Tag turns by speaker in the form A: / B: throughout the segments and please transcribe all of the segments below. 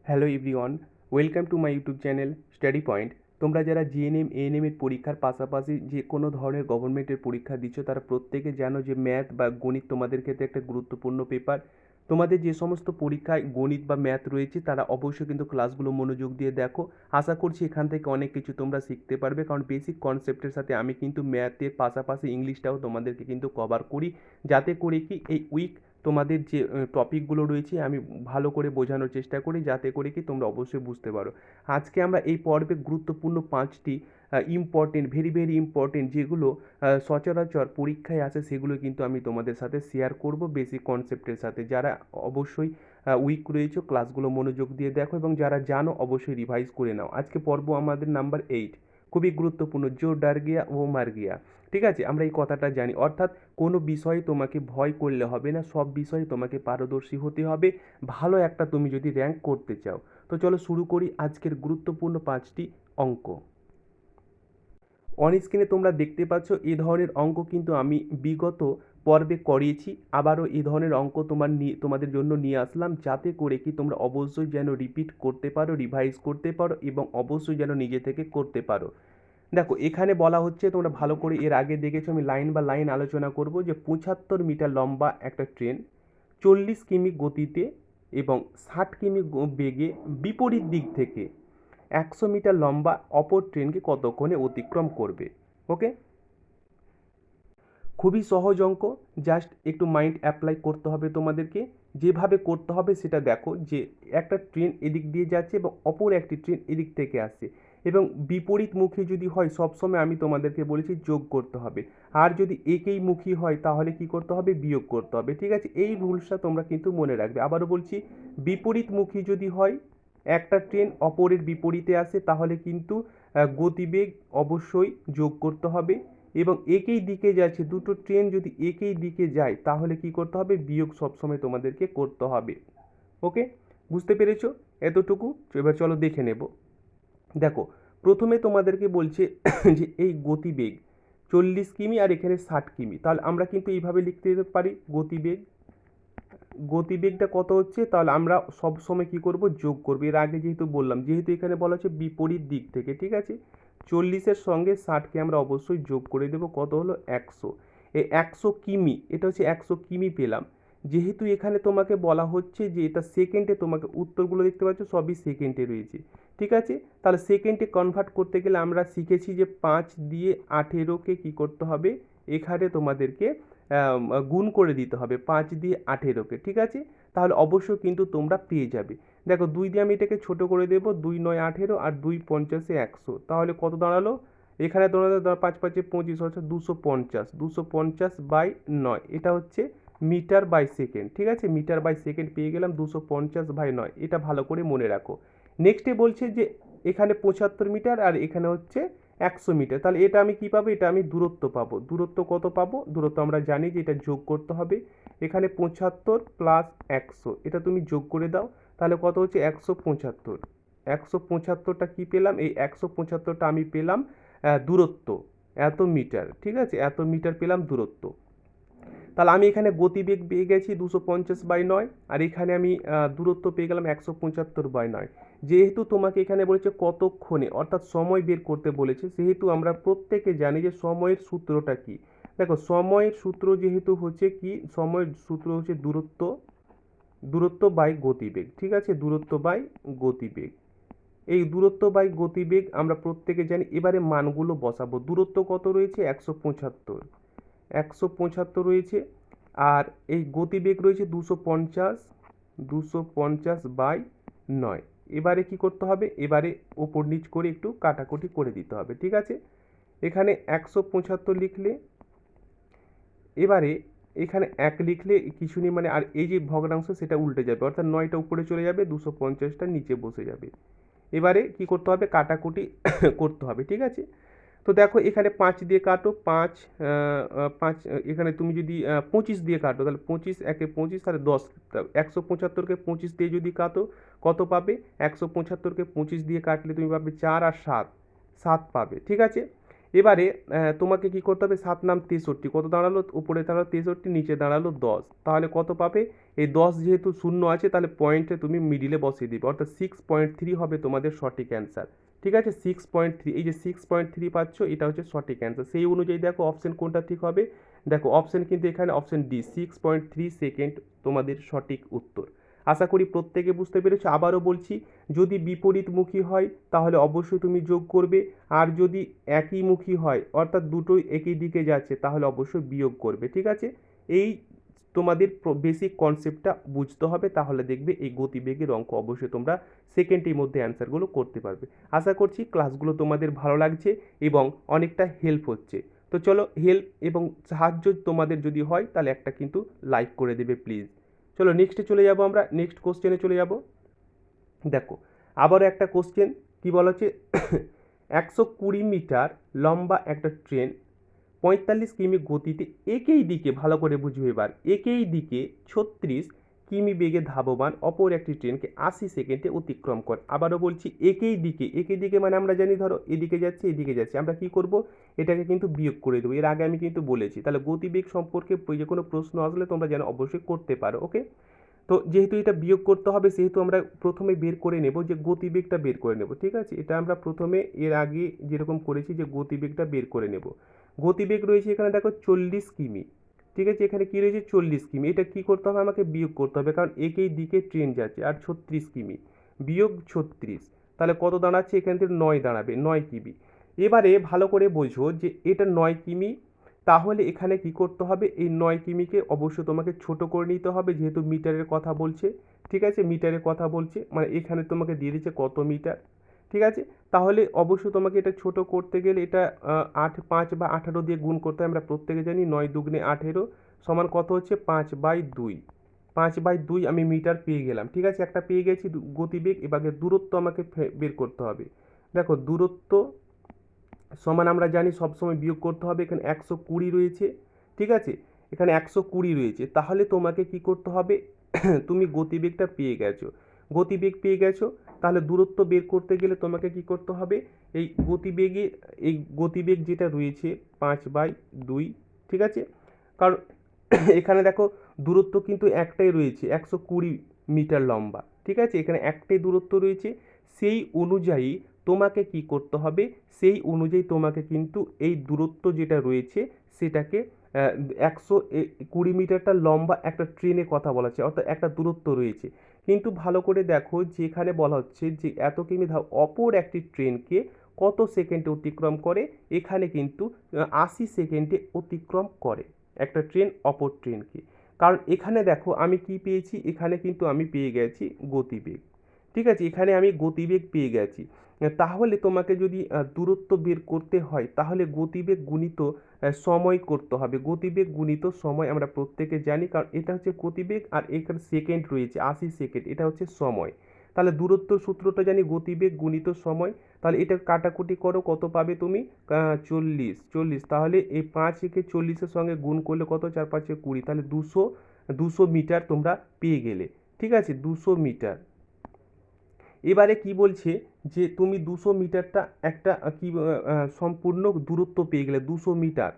A: Hello everyone, welcome to my YouTube channel study point. তোমরা যারা GNM ANM এর পরীক্ষার পাশাপাশি যে কোনো ধরনের গভর্নমেন্টের পরীক্ষা দিচ্ছ তারা প্রত্যেকে জানো যে ম্যাথ বা গণিত তোমাদের ক্ষেত্রে একটা গুরুত্বপূর্ণ পেপার। তোমাদের যে সমস্ত পরীক্ষায় গণিত বা ম্যাথ রয়েছে তারা অবশ্যই কিন্তু ক্লাসগুলো মনোযোগ দিয়ে দেখো। আশা করছি এখান থেকে অনেক কিছু তোমরা শিখতে পারবে, কারণ বেসিক কনসেপ্টের সাথে আমি কিন্তু ম্যাথের পাশাপাশি ইংলিশটাও তোমাদেরকে কিন্তু কভার করি, যাতে করে কি এই উইক তোমাদের যে টপিকগুলো রয়েছে আমি ভালো করে বোঝানোর চেষ্টা করি, যাতে করে কি তোমরা অবশ্যই বুঝতে পারো। আজকে আমরা এই পর্বে গুরুত্বপূর্ণ 5টি ইম্পর্টেন্ট, ভেরি ভেরি ইম্পর্টেন্ট, যেগুলো সচরাচর পরীক্ষায় আসে, সেগুলো কিন্তু আমি তোমাদের সাথে শেয়ার করব বেসিক কনসেপ্টের সাথে। যারা অবশ্যই উইক রয়েছে ক্লাসগুলো মনোযোগ দিয়ে দেখো, এবং যারা জানো অবশ্যই রিভাইজ করে নাও। আজকে পর্ব আমাদের নাম্বার 8, খুবই গুরুত্বপূর্ণ, জো ডার গিয়া ও মার গিয়া। ঠিক আছে, আমরা এই কথাটা জানি, অর্থাৎ কোনো বিষয়ে তোমাকে ভয় করলে হবে না, সব বিষয়ে তোমাকে পারদর্শী হতে হবে ভালো একটা তুমি যদি র্যাঙ্ক করতে চাও। তো চলো শুরু করি আজকের গুরুত্বপূর্ণ 5টি অঙ্ক। অন স্ক্রিনে তোমরা দেখতে পাচ্ছ এই ধরনের অঙ্ক কিন্তু আমি বিগত পর্বে করিয়েছি, আবারও এই ধরনের অঙ্ক তোমাদের জন্য নিয়ে আসলাম, যাতে করে কি তোমরা অবশ্যই যেন রিপিট করতে পারো, রিভাইজ করতে পারো, এবং অবশ্যই যেন নিজে থেকে করতে পারো। দেখো এখানে বলা হচ্ছে, তোমরা ভালো করে এর আগে দেখেছো, আমি লাইন বা লাইন আলোচনা করব, যে 75 মিটার লম্বা একটা ট্রেন 40 কিমি গতিতে এবং 60 কিমি বেগে বিপরীত দিক থেকে 100 মিটার লম্বা অপর ট্রেনকে কতক্ষণে অতিক্রম করবে। ওকে, খুবই সহজ অঙ্ক, জাস্ট একটু মাইন্ড অ্যাপ্লাই করতে হবে তোমাদেরকে। যেভাবে করতে হবে সেটা দেখো, যে একটা ট্রেন এদিক দিয়ে যাচ্ছে এবং অপর একটি ট্রেন এদিক থেকে আসছে, এবং বিপরীতমুখী যদি হয় সবসময় আমি তোমাদেরকে বলেছি যোগ করতে হবে, আর যদি একই মুখী হয় তাহলে কি করতে হবে, বিয়োগ করতে হবে। ঠিক আছে, এই রুলসটা তোমরা কিন্তু মনে রাখবে। আবারও বলছি, বিপরীতমুখী যদি হয়, একটা ট্রেন অপরের বিপরীতে আসে, তাহলে কিন্তু গতিবেগ অবশ্যই যোগ করতে হবে, এবং একই দিকে যাচ্ছে দুটো ট্রেন যদি একই দিকে যায় তাহলে কি করতে হবে, বিয়োগ সবসময় তোমাদেরকে করতে হবে। ওকে, বুঝতে পেরেছো এতটুকু? এবার চলো দেখে নেব। দেখো প্রথমে তোমাদেরকে বলছে যে এই গতিবেগ 40 কিমি আর এখানে 60 কিমি, তাহলে আমরা কিন্তু এইভাবে লিখতে পারি, গতিবেগটা কত হচ্ছে, তাহলে আমরা সব সময় কি করব, যোগ করব। এর আগে যেহেতু বললাম, যেহেতু এখানে বলা হচ্ছে বিপরীত দিক থেকে, ঠিক আছে, 40-এর সঙ্গে 60কে আমরা অবশ্যই যোগ করে দেব, কত হলো 100। এই 100 কিমি, এটা হচ্ছে 100 কিমি পেলাম। যেহেতু এখানে তোমাকে বলা হচ্ছে যে এটা সেকেন্ডে, তোমাকে উত্তরগুলো দেখতে পাচ্ছ সবই সেকেন্ডে রয়েছে, ঠিক আছে, তাহলে সেকেন্ডে কনভার্ট করতে গেলে আমরা শিখেছি যে 5 দিয়ে 18কে কী করতে হবে, এখানে তোমাদেরকে গুণ করে দিতে হবে 5 দিয়ে 18কে, ঠিক আছে, তাহলে অবশ্যই কিন্তু তোমরা পেয়ে যাবে। দেখো 2 দিয়ে আমি এটাকে ছোট করে দেব, 2 9 18 আর 2 50 100, তাহলে কত দাঁড়ালো, এখানে তোমাদের 5 5 25 হচ্ছে 250, 250/9, এটা হচ্ছে মিটার বাই সেকেন্ড। ঠিক আছে, মিটার বাই সেকেন্ড পেয়ে গেলাম 250/9, এটা ভালো করে মনে রাখো। নেক্সটে বলছে যে এখানে 75 মিটার আর এখানে হচ্ছে 100 মিটার, তাহলে এটা আমি কি পাবো, এটা আমি দূরত্ব পাবো। দূরত্ব কত পাবো, দূরত্ব আমরা জানি যে এটা যোগ করতে হবে, এখানে 75 প্লাস 100, এটা তুমি যোগ করে দাও, তাহলে কত হচ্ছে 175। 175টা কি পেলাম, এই 175টা আমি পেলাম দূরত্ব, এত মিটার, ঠিক আছে, এত মিটার পেলাম দূরত্ব। তাহলে আমি এখানে গতিবেগ পেয়ে গেছি 250/9, আর এখানে আমি দূরত্ব পেয়ে গেলাম 175/9। যেহেতু তোমাকে এখানে বলেছে কতক্ষণে, অর্থাৎ সময় বের করতে বলেছে, সেহেতু আমরা প্রত্যেকে জানি যে সময়ের সূত্রটা কি। দেখো সময়ের সূত্র যেহেতু হচ্ছে কি, সময়ের সূত্র হচ্ছে দূরত্ব বাই গতিবেগ, ঠিক আছে, দূরত্ব বাই গতিবেগ। এই দূরত্ব বাই গতিবেগ আমরা প্রত্যেকে জানি। এবারে মানগুলো বসাবো, দূরত্ব কত রয়েছে 175, 175 রয়েছে, আর এই গতিবেগ রয়েছে 250, 250/9। এবারে কি করতে হবে, এবারে ওপর নিচ করে একটু কাটাকুটি করে দিতে হবে, ঠিক আছে। এখানে 175 লিখলে, এবারে এখানে 1 লিখলে কিছু নেই, মানে আর এই যে ভগ্নাংশ সেটা উল্টে যাবে, অর্থাৎ 9টা উপরে চলে যাবে, 250টা নিচে বসে যাবে। এবারে কি করতে হবে, কাটাকুটি করতে হবে, ঠিক আছে। তো দেখো এখানে 5 দিয়ে কাটো, 5 5, এখানে তুমি যদি 25 দিয়ে কাটো, তাহলে 25 একে 25, তাহলে 10, 175কে 25 দিয়ে যদি কাটো কত পাবে, 175কে 25 দিয়ে কাটলে তুমি পাবে 4 আর 7, 7 পাবে, ঠিক আছে। এবারে তোমাকে কি করতে হবে, 7 নাম 63, কত দাঁড়ালো, উপরে দাঁড়ালো 63, নিচে দাঁড়ালো 10, তাহলে কত পাবে, এই 10 যেহেতু শূন্য আছে তাহলে পয়েন্টে তুমি মিডিলে বসিয়ে দিবে, অর্থাৎ 6.3 হবে তোমাদের সঠিক অ্যান্সার। ঠিক আছে, 6.3, এই যে 6.3 পাচ্ছ, এটা হচ্ছে সঠিক অ্যান্সার। সেই অনুযায়ী দেখো অপশন কোনটা ঠিক হবে, দেখো অপশন কিন্তু এখানে অপশন ডি, 6.3 সেকেন্ড তোমাদের সঠিক উত্তর। আশা করি প্রত্যেকে বুঝতে পেরেছো। আবারও বলছি, যদি বিপরীতমুখী হয় তাহলে অবশ্যই তুমি যোগ করবে, আর যদি একইমুখী হয় অর্থাৎ দুটোই একই দিকে যাচ্ছে তাহলে অবশ্যই বিয়োগ করবে। ঠিক আছে, এই তোমাদের বেসিক কনসেপ্টটা বুঝতে হবে, তাহলে দেখবে এই গতিবেগের অঙ্ক অবশ্যই তোমরা সেকেন্ডের মধ্যে অ্যান্সারগুলো করতে পারবে। আশা করছি ক্লাসগুলো তোমাদের ভালো লাগছে এবং অনেকটা হেল্প হচ্ছে। তো চলো, হেল্প এবং সাহায্য তোমাদের যদি হয় তাহলে একটা কিন্তু লাইক করে দেবে প্লিজ। চলো নেক্সটে চলে যাব, আমরা নেক্সট কোশ্চেনে চলে যাব। দেখো আবারও একটা কোশ্চেন, কি বলা হচ্ছে 120 মিটার লম্বা একটা ট্রেন 45 কিমি গতিতে একই দিকে, ভালো করে বুঝবে এবার, একই দিকে 36 কিমি বেগে ধাবমান অপর একটি ট্রেনকে 80 সেকেন্ডে অতিক্রম করে। আবারও বলছি, একই দিকে, একই দিকে মানে আমরা জানি ধরো এদিকে যাচ্ছে এদিকে যাচ্ছে, আমরা কি করব, এটাকে কিন্তু বিয়োগ করে দেবো। এর আগে আমি কিন্তু বলেছি, তাহলে গতিবেগ সম্পর্কে যে কোনো প্রশ্ন আসলে তোমরা যেন অবশ্যই করতে পারো। ওকে, তো যেহেতু এটা বিয়োগ করতে হবে সেহেতু আমরা প্রথমে বের করে নেব যে গতিবেগটা বের করে নেব। ঠিক আছে, এটা আমরা প্রথমে এর আগে যেরকম করেছি যে গতিবেগটা বের করে নেব। গতিবেগ রয়েছে এখানে দেখো 40 কিমি। ঠিক আছে, এখানে কি রয়েছে 40 কিমি, এটা কি করতে হবে, আমাকে বিয়োগ করতে হবে, কারণ একই দিকে ট্রেন যাচ্ছে। আর 36 কিমি বিয়োগ 36, তাহলে কত দাঁড়াচ্ছে, এখান থেকে 9 দাঁড়াবে, 9 কিমি। এবারে ভালো করে বোঝো যে এটা 9 কিমি, তাহলে এখানে কি করতে হবে, এই 9 কিমিকে অবশ্যই তোমাকে ছোট করে নিতে হবে, যেহেতু মিটারের কথা বলছে। ঠিক আছে, মিটারের কথা বলছে মানে এখানে তোমাকে দিয়ে দিচ্ছে কত মিটার। ঠিক আছে, তাহলে অবশ্যই তোমাকে এটা ছোট করতে গেলে এটা 8, 5 বা 18 দিয়ে গুণ করতে হয়। আমরা প্রত্যেকে জানি 9 দুগুণে 18 সমান কত হচ্ছে 5/2। 5/2 আমি মিটার পেয়ে গেলাম। ঠিক আছে, একটা পেয়ে গেছি গতিবেগ। এবারে দূরত্ব আমাকে বের করতে হবে। দেখো দূরত্ব সমান আমরা জানি সবসময় বিয়োগ করতে হবে, এখানে 120 রয়েছে। ঠিক আছে, এখানে 120 রয়েছে, তাহলে তোমাকে কি করতে হবে তুমি গতিবেগটা পেয়ে গেছো, গতিবেগ পেয়ে গেছো, তাহলে দূরত্ব বের করতে গেলে তোমাকে কি করতে হবে, এই গতিবেগে, এই গতিবেগ যেটা রয়েছে 5/2। ঠিক আছে, কারণ এখানে দেখো দূরত্ব কিন্তু একটাই রয়েছে, 120 মিটার লম্বা। ঠিক আছে, এখানে একটাই দূরত্ব রয়েছে, সেই অনুযায়ী তোমাকে কি করতে হবে, সেই অনুযায়ী তোমাকে কিন্তু এই দূরত্ব যেটা রয়েছে সেটাকে 120 মিটারটা লম্বা একটা ট্রেনের কথা বলা হচ্ছে, অর্থাৎ একটা দূরত্ব রয়েছে। কিন্তু ভালো করে দেখো যেখানে বলা হচ্ছে যে এত কিমি অপর একটি ট্রেনকে কত সেকেন্ডে অতিক্রম করে, এখানে কিন্তু 80 সেকেন্ডে অতিক্রম করে একটা ট্রেন অপর ট্রেনকে। কারণ এখানে দেখো আমি কি পেয়েছি, এখানে কিন্তু আমি পেয়ে গেছি গতিবেগ। ঠিক আছে, এখানে আমি গতিবেগ পেয়ে গেছি। তাহলে তোমাকে যদি দূরত্ব বের করতে হয় তাহলে গতিবেগ গুণিত সময় করতে হবে। গতিবেগ গুণিত সময় আমরা প্রত্যেকে জানি, কারণ এটা হচ্ছে গতিবেগ আর এখানে সেকেন্ড রয়েছে 80 সেকেন্ড, এটা হচ্ছে সময়। তাহলে দূরত্ব সূত্রটা জানি গতিবেগ গুণিত সময়। তাহলে এটা কাটাকুটি করো, কত পাবে তুমি, 40, তাহলে এই 5কে 40-এর সঙ্গে গুণ করলে কত, 4×5=20, তাহলে 200 মিটার তোমরা পেয়ে গেলে। ঠিক আছে, 200 মিটার। এবারে কি বলছে যে তুমি 200 মিটারটা একটা কি সম্পূর্ণ দূরত্ব পেয়ে গেলে 200 মিটার,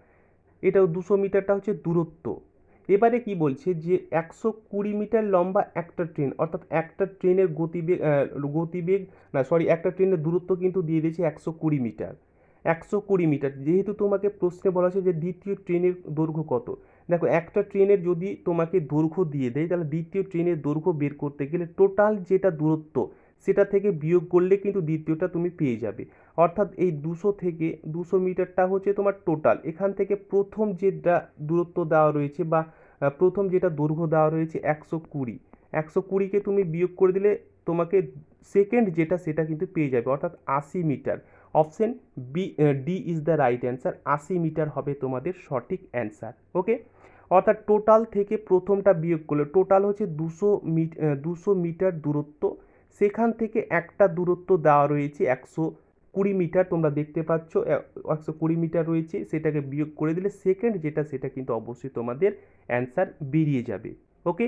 A: এটাও 200 মিটারটা হচ্ছে দূরত্ব। এবারে কি বলছে যে 120 মিটার লম্বা একটা ট্রেন, অর্থাৎ একটা ট্রেনের গতিবেগ গতিবেগ না সরি একটা ট্রেনের দূরত্ব কিন্তু দিয়ে দিয়েছে 120 মিটার। 120 মিটার, যেহেতু তোমাকে প্রশ্নে বলা হয়েছে যে দ্বিতীয় ট্রেনের দৈর্ঘ্য কত। দেখো একটা ট্রেনের যদি তোমাকে দৈর্ঘ্য দিয়ে দেয় তাহলে দ্বিতীয় ট্রেনের দৈর্ঘ্য বের করতে গেলে টোটাল যেটা দূরত্ব সেটা থেকে বিয়োগ করলে কিন্তু দ্বিতীয়টা তুমি পেয়ে যাবে। অর্থাৎ এই 200 মিটারটা হচ্ছে তোমার টোটাল, এখান থেকে প্রথম যেটা দূরত্ব দেওয়া রয়েছে বা প্রথম যেটা দৈর্ঘ্য দেওয়া রয়েছে 120, 120কে তুমি বিয়োগ করে দিলে তোমাকে সেকেন্ড যেটা সেটা কিন্তু পেয়ে যাবে, অর্থাৎ 80 metre. Option D is the right answer, 80 metre হবে তোমাদের সঠিক অ্যান্সার। ওকে, অর্থাৎ টোটাল থেকে প্রথমটা বিয়োগ করলে টোটাল হচ্ছে 200 মিটার দূরত্ব, সেখান থেকে একটা দূরত্ব দেওয়া রয়েছে 120 মিটার, তোমরা দেখতে পাচ্ছ 120 মিটার রয়েছে, সেটাকে বিয়োগ করে দিলে সেকেন্ড যেটা সেটা কিন্তু অবশ্যই তোমাদের অ্যান্সার বেরিয়ে যাবে। ওকে,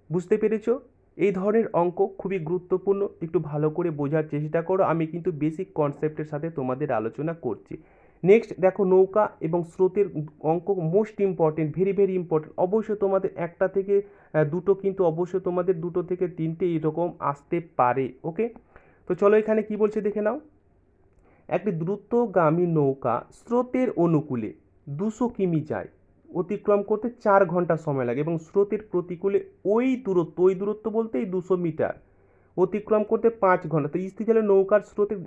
A: বুঝতে পেরেছো? এই ধরনের অঙ্ক খুবই গুরুত্বপূর্ণ, একটু ভালো করে বোঝার চেষ্টা করো। আমি কিন্তু বেসিক কনসেপ্টের সাথে তোমাদের আলোচনা করছি। নেক্সট দেখো নৌকা এবং স্রোতের অঙ্ক most important, very very important. অবশ্যই তোমাদের একটা থেকে দুটো, কিন্তু অবশ্যই তোমাদের দুটো থেকে তিনটে এরকম আসতে পারে। ওকে, তো চলো এখানে কি বলছে দেখে নাও। একটি দ্রুতগামী নৌকা স্রোতের অনুকূলে 200 কিমি যায়, অতিক্রম করতে 4 ঘন্টা সময় লাগে এবং স্রোতের প্রতিকূলে ওই দূরত্ব বলতে এই 200 মিটার অতিক্রম করতে 5 ঘন্টা। তো স্থিতিশীল নৌকার স্রোতের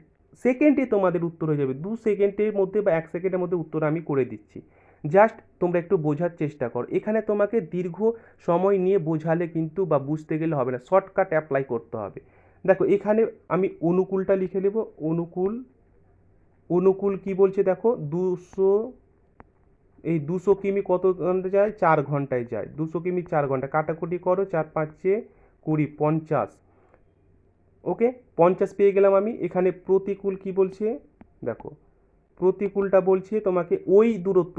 A: সেকেন্ডে তোমাদের উত্তর হয়ে যাবে, 2 সেকেন্ডের মধ্যে বা 1 সেকেন্ডের মধ্যে উত্তর আমি করে দিচ্ছি। জাস্ট তোমরা একটু বোঝার চেষ্টা করো, এখানে তোমাকে দীর্ঘ সময় নিয়ে বোঝালে কিন্তু বা বুঝতে গেলে হবে না, শর্টকাট অ্যাপ্লাই করতে হবে। দেখো এখানে আমি অনুকূলটা লিখে নেব, অনুকূল। অনুকূল কি বলছে দেখো, 200 কিমি কত ঘন্টা যায়, 4 ঘন্টায় যায়। 200 কিমি 4 ঘন্টা, কাটাকুটি করো, 4 5 20, 50। ওকে, 50 পেয়ে গেলাম আমি। এখানে প্রতিকূল কি বলছে দেখো, প্রতিকূলটা বলছে তোমাকে ওই দূরত্ব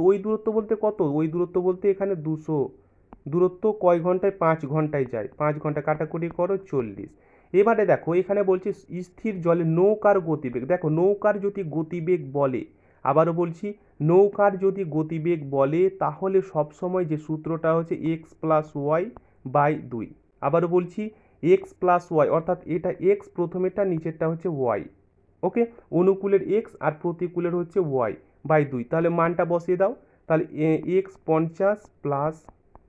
A: বলতে কত, ওই দূরত্ব বলতে এখানে 200, দূরত্ব কয় ঘন্টায়, 5 ঘন্টায় যায়। 5 ঘন্টা কাটাকুটি করো, 40। এবারে দেখো এখানে বলছে স্থির জলে নৌকার গতিবেগ। দেখো নৌকার যদি গতিবেগ বলে, আবারও বলছি, নৌকার যদি গতিবেগ বলে তাহলে সবসময় যে সূত্রটা হচ্ছে x+y/2। আবারও বলছি, x+y, অর্থাৎ এটা x প্রথমেরটা, নিচেরটা হচ্ছে y। ওকে, অনুকূলের x আর প্রতিকূলের হচ্ছে y/2। তাহলে মানটা বসিয়ে দাও, তাহলে x 50 প্লাস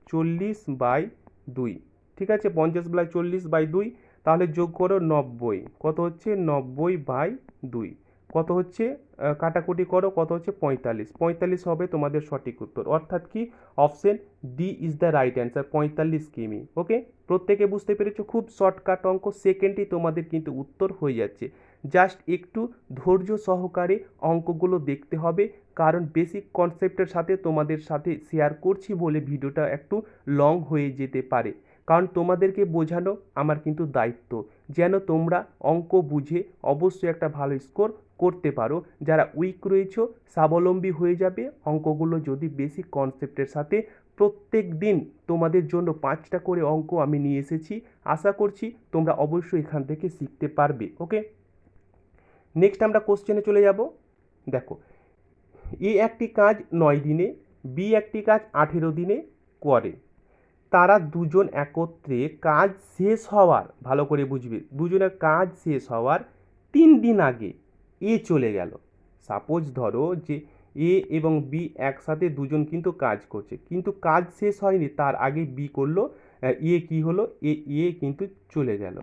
A: 40/2, ঠিক আছে, 50+40/2, তাহলে যোগ করো 90, কত হচ্ছে 90/2, কত হচ্ছে কাটাকুটি করো, কত হচ্ছে 45। 45 হবে তোমাদের সঠিক উত্তর, অর্থাৎ কি option D is the right answer, 45 কিমি। ওকে, প্রত্যেকে বুঝতে পেরেছো, খুব শর্টকাট অঙ্ক, সেকেন্ডেই তোমাদের কিন্তু উত্তর হয়ে যাচ্ছে। জাস্ট একটু ধৈর্য সহকারে অঙ্কগুলো দেখতে হবে, কারণ বেসিক কনসেপ্টের সাথে তোমাদের সাথে শেয়ার করছি বলে ভিডিওটা একটু লং হয়ে যেতে পারে, কারণ তোমাদেরকে বোঝানো আমার কিন্তু দায়িত্ব, যেন তোমরা অঙ্ক বুঝে অবশ্যই একটা ভালো স্কোর করতে পারো। যারা উইক রয়েছে স্বাবলম্বী হয়ে যাবে অঙ্কগুলো যদি বেসিক কনসেপ্টের সাথে। প্রত্যেক দিন তোমাদের জন্য 5টা করে অঙ্ক আমি নিয়ে এসেছি, আশা করছি তোমরা অবশ্যই এখান থেকে শিখতে পারবে। ওকে, নেক্সট আমরা কোশ্চেনে চলে যাব। দেখো, এ একটি কাজ 9 দিনে, বি একটি কাজ 18 দিনে করে। তারা দুজন একত্রে কাজ শেষ হওয়ার, ভালো করে বুঝবে, দুজনের কাজ শেষ হওয়ার 3 দিন আগে এ চলে গেল। সাপোজ ধরো যে এ এবং বি একসাথে দুজন কিন্তু কাজ করছে, কিন্তু কাজ শেষ হয়নি, তার আগে বি করলো, এ কি হলো, এ কিন্তু চলে গেল,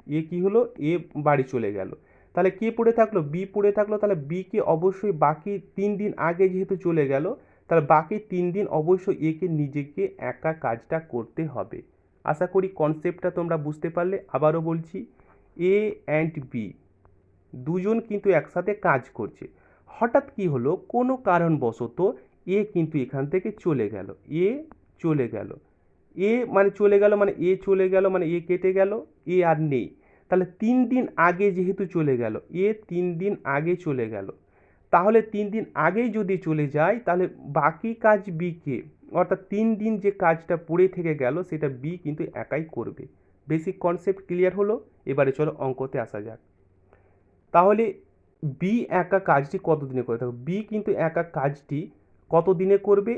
A: এ কি হলো, এ বাড়ি চলে গেল। তাহলে কে পড়ে থাকলো, বি পড়ে থাকলো। তাহলে বিকে অবশ্যই বাকি 3 দিন আগে যেহেতু চলে গেল, তাহলে বাকি 3 দিন অবশ্যই একে নিজেকে একা কাজটা করতে হবে। আশা করি কনসেপ্টটা তোমরা বুঝতে পারলে। আবারও বলছি, এ অ্যান্ড বি দুজন কিন্তু একসাথে কাজ করছে। হঠাৎ কি হলো, কোনো কারণবশত এ কিন্তু এখান থেকে চলে গেল, এ চলে গেল, এ মানে চলে গেল, মানে এ চলে গেল, মানে এ কেটে গেল, এ আর নেই। তাহলে 3 দিন আগে যেহেতু চলে গেল, এ 3 দিন আগে চলে গেল, তাহলে 3 দিন আগেই যদি চলে যায়, তাহলে বাকি কাজ বিকে, অর্থাৎ 3 দিন যে কাজটা পড়ে থেকে গেল সেটা বি কিন্তু একাই করবে। বেসিক কনসেপ্ট ক্লিয়ার হলো। এবারে চলো অঙ্কতে আসা যাক। তাহলে বি একা কাজটি কত দিনে করে থাকবে, বি কিন্তু একা কাজটি কত দিনে করবে,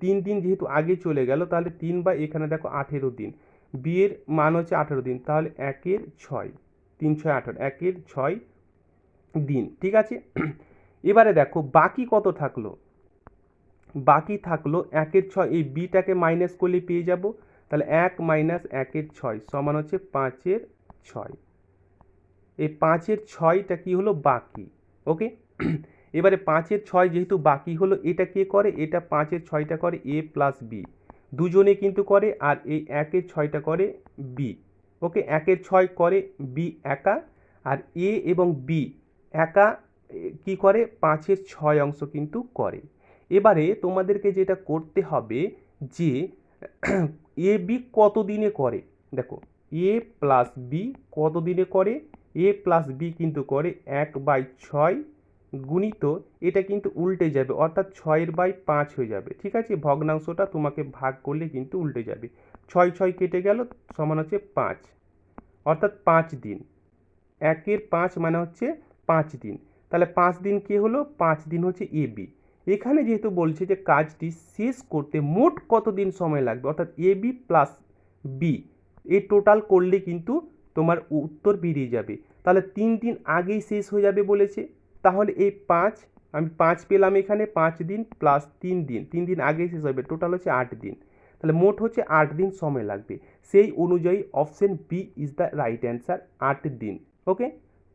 A: 3 দিন যেহেতু আগে চলে গেল, তাহলে 3 বা এখানে দেখো 18 দিন, বি এর মান হচ্ছে 18 দিন, তাহলে 1/6, 3 6 18, 1/6 দিন, ঠিক আছে। এবারে দেখো বাকি কত থাকলো, বাকি থাকলো 1/6, এই বিটাকে মাইনাস করলে পেয়ে যাব, তাহলে 1 - 1/6 সমান হচ্ছে 5/6। এই 5/6টা কি হলো, বাকি। ওকে, এবারে 5/6 যেহেতু বাকি হলো, এটা কে করে, এটা 5/6টা করে এ প্লাস বি, দুজনে কিন্তু করে, আর এই 1/6টা করে বি। ওকে, 1/6 করে বি একা, আর এ এবং বি একা কি করে, 5/6 অংশ কিন্তু করে। এবারে তোমাদেরকে যেটা করতে হবে যে এ বি কত দিনে করে, দেখো এ প্লাস বি কত দিনে করে, এ প্লাস বি কিন্তু করে 1/6 গুণিত, এটা কিন্তু উল্টে যাবে, অর্থাৎ 6/5 হয়ে যাবে, ঠিক আছে, ভগ্নাংশটা তোমাকে ভাগ করলে কিন্তু উল্টে যাবে, 6 6 কেটে গেল, সমান হচ্ছে 5, অর্থাৎ 5 দিন, 1/5 মানে হচ্ছে 5 দিন। তাহলে 5 দিন কি হলো, 5 দিন হচ্ছে এ বি। এখানে যেহেতু বলছে যে কাজটি শেষ করতে মোট কত দিন সময় লাগবে, অর্থাৎ এ বি প্লাস বি এই টোটাল করলে কিন্তু তোমার উত্তর বেরিয়ে যাবে। তাহলে 3 দিন আগেই শেষ হয়ে যাবে বলেছে, তাহলে এই 5 আমি 5 পেলাম এখানে, 5 দিন প্লাস 3 দিন, 3 দিন আগেই শেষ হবে, টোটাল হচ্ছে 8 দিন। তাহলে মোট হচ্ছে 8 দিন সময় লাগবে। সেই অনুযায়ী option B is the right answer, 8 দিন। ওকে,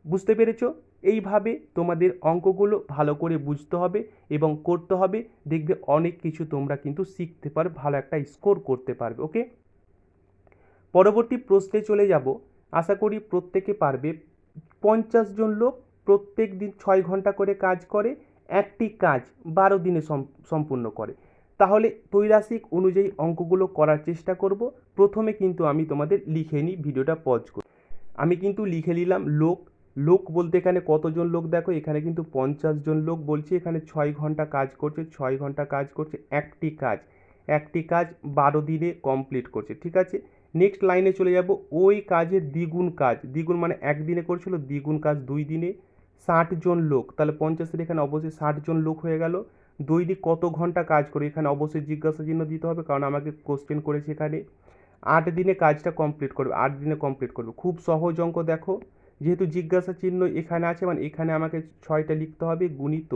A: বুঝতে পেরেছো? এইভাবে তোমাদের অঙ্কগুলো ভালো করে বুঝতে হবে এবং করতে হবে, দেখবে অনেক কিছু তোমরা কিন্তু শিখতে পারবে, ভালো একটা স্কোর করতে পারবে। ওকে, পরবর্তী প্রশ্নে চলে যাব। আশা করি প্রত্যেকে পারবে। 50 জন লোক প্রত্যেক দিন 6 ঘন্টা করে কাজ করে, একটি কাজ 12 দিনে সম্পূর্ণ করে। তাহলে ত্রৈরাশিক অনুযায়ী অঙ্কগুলো করার চেষ্টা করব। প্রথমে কিন্তু আমি তোমাদের লিখে নিই, ভিডিওটা পজ করি। আমি কিন্তু লিখে নিলাম লোক। লোক বলতে এখানে কতজন লোক দেখো, এখানে কিন্তু 50 জন লোক বলছে, এখানে 6 ঘন্টা কাজ করছে, 6 ঘন্টা কাজ করছে, একটি কাজ 12 দিনে কমপ্লিট করছে। ঠিক আছে, নেক্সট লাইনে চলে যাব। ওই কাজের দ্বিগুণ কাজ, দ্বিগুণ মানে একদিনে করছিল, দ্বিগুণ কাজ 2 দিনে। 60 জন লোক, তাহলে 50-এর এখানে অবশ্যই 60 জন লোক হয়ে গেল। দৈনিক কত ঘন্টা কাজ করে, এখানে অবশ্যই জিজ্ঞাসা চিহ্ন দিতে হবে, কারণ আমাকে কোশ্চেন করেছে এখানে। 8 দিনে কাজটা কমপ্লিট করবে, 8 দিনে কমপ্লিট করবে। খুব সহজ অঙ্ক দেখো, যেহেতু জিজ্ঞাসা চিহ্ন এখানে আছে মানে এখানে আমাকে 6টা লিখতে হবে, গুণিত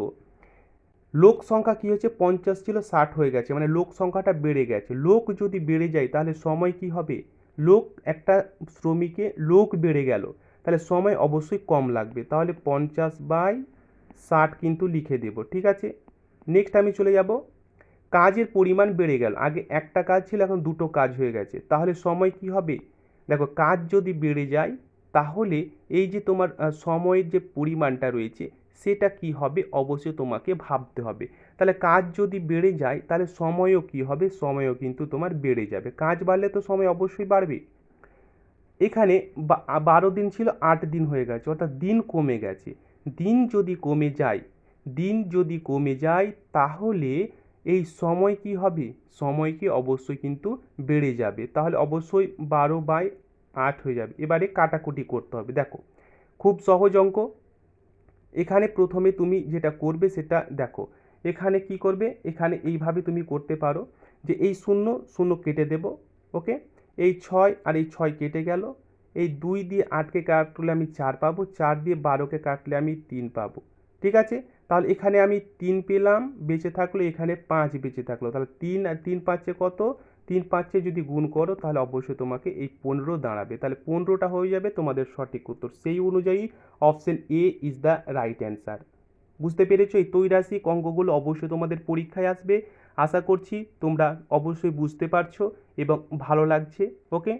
A: লোক সংখ্যা কি হচ্ছে, 50 ছিল 60 হয়ে গেছে, মানে লোক সংখ্যাটা বেড়ে গেছে। লোক যদি বেড়ে যায় তাহলে সময় কি হবে, লোক একটা শ্রমিকে লোক বেড়ে গেল, তাহলে সময় অবশ্যই কম লাগবে। তাহলে 50/60 কিন্তু লিখে দেব। ঠিক আছে, নেক্সট আমি চলে যাব। কাজের পরিমাণ বেড়ে গেল, আগে একটা কাজ ছিল এখন দুটো কাজ হয়ে গেছে, তাহলে সময় কি হবে, দেখো কাজ যদি বেড়ে যায় তাহলে এই যে তোমার সময়ের যে পরিমাণটা রয়েছে সেটা কি হবে, অবশ্যই তোমাকে ভাবতে হবে। তাহলে কাজ যদি বেড়ে যায় তাহলে সময়ও কি হবে, সময়ও কিন্তু তোমার বেড়ে যাবে। কাজ বাড়লে তো সময় অবশ্যই বাড়বে। এখানে 12 দিন ছিল 8 দিন হয়ে গেছে, অর্থাৎ দিন কমে গেছে। দিন যদি কমে যায় তাহলে এই সময় কি হবে, সময় কি অবশ্যই কিন্তু বেড়ে যাবে, তাহলে অবশ্যই 12/8 হয়ে যাবে। এবারে কাটাকুটি করতে হবে। দেখো খুব সহজ অঙ্ক। এখানে প্রথমে তুমি যেটা করবে সেটা দেখো, এখানে কি করবে, এখানে এইভাবে তুমি করতে পারো যে এই 0 0 কেটে দেব। ওকে, এই 6 আর এই 6 কেটে গেল, এই 2 দিয়ে 8কে কাটলে আমি 4 পাবো, 4 দিয়ে 12কে কাটলে আমি 3 পাবো। ঠিক আছে, তাহলে এখানে আমি 3 পেলাম, বেঁচে থাকলো এখানে 5 বেঁচে থাকলো, তাহলে 3 আর 3 5 কত, 3 5 যদি গুণ করো তাহলে অবশ্যই তোমাকে এই 15 দাঁড়াবে, তাহলে 15টা হয়ে যাবে তোমাদের সঠিক উত্তর। সেই অনুযায়ী option A is the right answer. বুঝতে পেরেছো? এই ত্রৈরাশিক অঙ্কগুলো অবশ্যই তোমাদের পরীক্ষায় আসবে। আশা করছি তোমরা অবশ্যই বুঝতে পারছো এবং ভালো লাগছে। ওকে,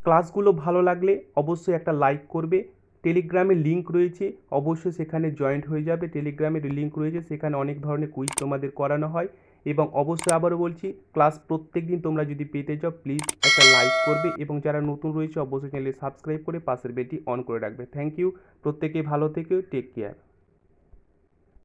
A: ক্লাসগুলো ভালো লাগলে অবশ্যই একটা লাইক করবে। টেলিগ্রামে লিঙ্ক রয়েছে, অবশ্যই সেখানে জয়েন্ট হয়ে যাবে। টেলিগ্রামের লিঙ্ক রয়েছে, সেখানে অনেক ধরনের কুইজ তোমাদের করানো হয়। এবং অবশ্যই আবারও বলছি, ক্লাস প্রত্যেক দিন তোমরা যদি পেতে চাও প্লিজ একটা লাইক করবে এবং যারা নতুন রয়েছে অবশ্যই চ্যানেলে সাবস্ক্রাইব করে পাশের বেলটি অন করে রাখবে। থ্যাংক ইউ, প্রত্যেকে ভালো থেকো, টেক কেয়ার।